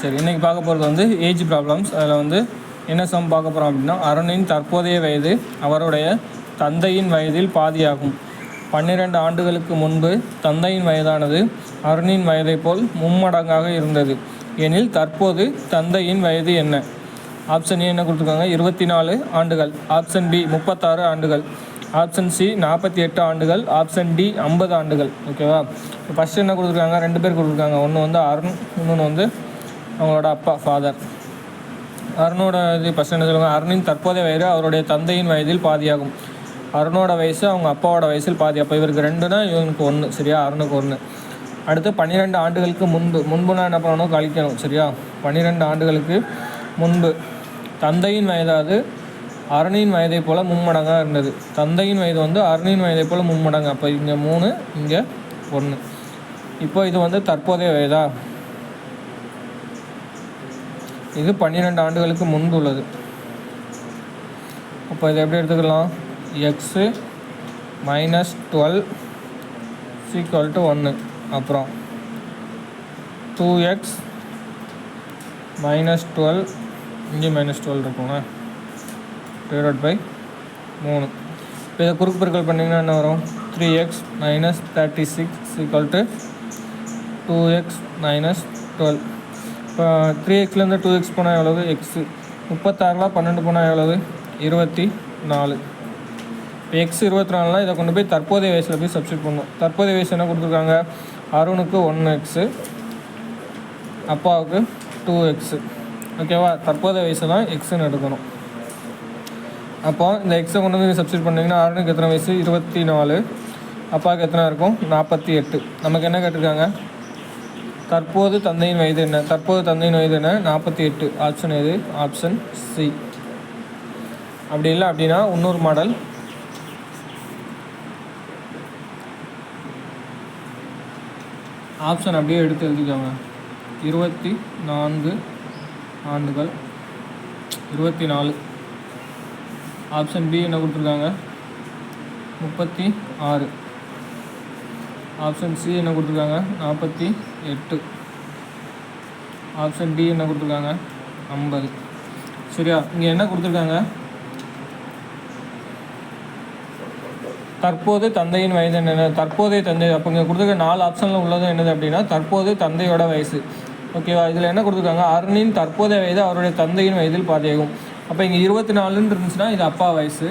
சரி, இன்றைக்கி பார்க்க போகிறது வந்து ஏஜ் ப்ராப்ளம்ஸ். அதில் வந்து என்ன சம் பார்க்க போகிறோம் அப்படின்னா, அருணின் தற்போதைய வயது அவருடைய தந்தையின் வயதில் பாதியாகும். 12 ஆண்டுகளுக்கு முன்பு தந்தையின் வயதானது அருணின் வயதை போல் மும்மடங்காக இருந்தது எனில் தற்போது தந்தையின் வயது என்ன? ஆப்ஷன் ஏ என்ன கொடுத்துருக்காங்க, 24 ஆண்டுகள். ஆப்ஷன் பி 36 ஆண்டுகள். ஆப்ஷன் சி 48 ஆண்டுகள். ஆப்ஷன் டி 50 ஆண்டுகள். ஓகேவா? ஃபஸ்ட்டு என்ன கொடுத்துருக்காங்க, 2 பேர் கொடுத்துருக்காங்க. ஒன்று வந்து அருண், இன்னொன்று வந்து அவங்களோட அப்பா, ஃபாதர். அருணோட இது ஃபஸ்ட் என்ன சொல்லுவாங்க, அருணின் தற்போதைய வயது அவருடைய தந்தையின் வயதில் பாதியாகும். அருணோட வயசு அவங்க அப்பாவோட வயசில் பாதி. அப்போ இவருக்கு 2னா இவனுக்கு 1. சரியா? அருணுக்கு 1. அடுத்து 12 ஆண்டுகளுக்கு முன்புனா என்ன பண்ணணும், கழிக்கணும். சரியா? 12 ஆண்டுகளுக்கு முன்பு தந்தையின் வயதாது அருணின் வயதை போல் மும்மடங்காக இருந்தது. தந்தையின் வயது வந்து அருணின் வயதை போல் மும்மடங்கு. அப்போ இங்கே 3, இங்கே 1. இப்போ இது வந்து தற்போதைய வயதா, இது 12 ஆண்டுகளுக்கு முன்பு உள்ளது. அப்போ இதை எப்படி எடுத்துக்கலாம், எக்ஸு -12 = 1. அப்புறம் 2x -12, இங்கே -12 இருக்குங்க, /3. இப்போ இதை குறுக்கு பெருக்கல் பண்ணிங்கன்னா என்ன வரும், 3x - 36 = 2x - 12. இப்போ 3xலேருந்து 2x போனால் எவ்வளவு, எக்ஸு. 36 12 போனால் எவ்வளவு, 24. இப்போ எக்ஸ் 24னா இதை கொண்டு போய் தற்போதைய வயசில் போய் சப்ஸ்டிட் பண்ணணும். தற்போதைய வயசு என்ன கொடுத்துருக்காங்க, அருணுக்கு 1x, அப்பாவுக்கு 2x. ஓகேவா? தற்போதைய வயசு தான் எக்ஸுன்னு எடுக்கணும். அப்போ இந்த எக்ஸை கொண்டு வந்து சப்ஸ்டிட் பண்ணிங்கன்னா அருணுக்கு எத்தனை வயசு, 24. அப்பாவுக்கு எத்தனை இருக்கும், 48. நமக்கு என்ன கேட்டிருக்காங்க, தற்போது தந்தையின் வயது என்ன? தற்போது தந்தையின் வயது என்ன, 48. ஆப்ஷன் எது, ஆப்ஷன் சி. அப்படி இல்லை அப்படின்னா இன்னொரு மாடல், ஆப்ஷன் அப்படியே எடுத்து எழுதிக்கோங்க. 24 ஆண்டுகள், 24. ஆப்ஷன் பி என்ன கொடுத்துருக்காங்க, 36. ஆப்ஷன் சி என்ன கொடுத்துருக்காங்க, 48. ஆப்ஷன் டி என்ன கொடுத்துருக்காங்க, 50. சரியா? இங்கே என்ன கொடுத்துருக்காங்க, தற்போது தந்தையின் வயது என்னென்ன, தற்போதைய தந்தை. அப்போ இங்கே கொடுத்துருக்க 4 ஆப்ஷனில் உள்ளது என்னது அப்படின்னா தற்போது தந்தையோட வயசு. ஓகேவா? இதில் என்ன கொடுத்துருக்காங்க, அருணின் தற்போதைய வயது அவருடைய தந்தையின் வயதில் பாதியாகும். அப்போ இங்கே 24 இருந்துச்சுன்னா இது அப்பா வயசு.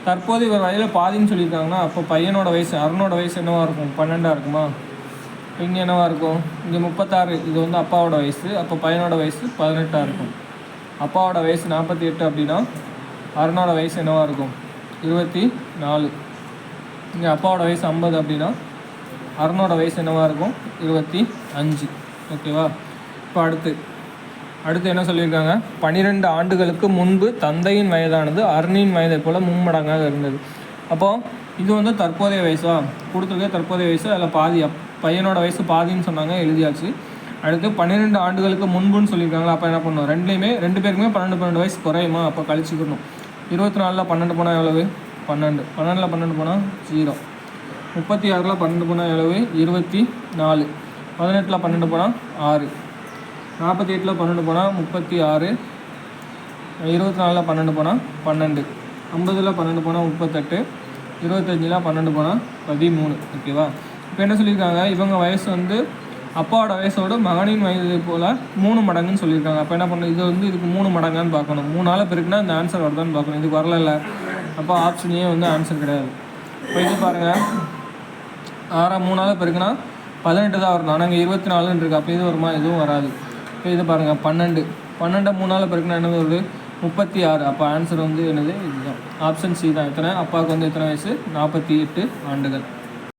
தற்போது இவர் வயதில் பாதின்னு சொல்லியிருக்காங்கன்னா அப்போ பையனோட வயசு, அருணோட வயசு என்னவாக இருக்கும், 12 இருக்குமா? இங்கே என்னவாக இருக்கும், இங்கே 36. இது வந்து அப்பாவோட வயசு. அப்போ பையனோட வயசு 18 இருக்கும். அப்பாவோட வயசு 48 அப்படின்னா அருணோட வயசு என்னவாக இருக்கும், 24. இங்கே அப்பாவோட வயசு 50 அப்படின்னா அருணோட வயசு என்னவாக இருக்கும், 25. ஓகேவா? இப்போ அடுத்து என்ன சொல்லியிருக்காங்க, 12 ஆண்டுகளுக்கு முன்பு தந்தையின் வயதானது அருணின் வயதை போல் மும்மடங்காக இருந்தது. அப்போது இது வந்து தற்போதைய வயசா கொடுத்துருக்க, தற்போதைய வயசு. அதில் பாதி பையனோட வயசு பாதின்னு சொன்னாங்க, எழுதியாச்சு. அடுத்து 12 ஆண்டுகளுக்கு முன்புன்னு சொல்லியிருக்காங்களா, அப்போ என்ன பண்ணணும், 2 பேருக்குமே 12 வயசு குறையுமா, அப்போ கழிச்சிக்கணும். 24ல் 12 போனால் எவ்வளவு, 12. 12ல் 12 போனால் 0. 36ல் 12 போனால் எவ்வளவு, 24. 18ல் 12 போனால் 6. 48ல் 12 போனால் 36. 24ல் 12 போனால் 12. 50ல் 12 போனால் 38. 25ல் 12 போனால் 13. ஓகேவா? இப்போ என்ன சொல்லியிருக்காங்க, இவங்க வயசு வந்து அப்பாவோட வயசோட மகனின் வயது போல் 3 மடங்குன்னு சொல்லியிருக்காங்க. அப்போ என்ன பண்ணணும், இது வந்து இதுக்கு 3 மடங்கான்னு பார்க்கணும். 3ஆல் பெருக்குனா இந்த ஆன்சர் வருதான்னு பார்க்கணும். இதுக்கு வரல. அப்போ ஆப்ஷன் ஏ வந்து ஆன்சர் கிடையாது. இப்போ இது பாருங்கள், 6 3ஆல் பெருக்குனா 18 தான் வரணும். ஆனால் இங்கே 24 இருக்குது. அப்போ இது வருமா, எதுவும் வராது. இப்போ இது பாருங்கள், 12 3ஆல் பெருக்குனா என்ன வருது, 36. அப்போ ஆன்சர் வந்து என்னது, இதுதான் ஆப்ஷன் சி தான். எத்தனை, அப்பாவுக்கு வந்து எத்தனை வயசு, 48 ஆண்டுகள்.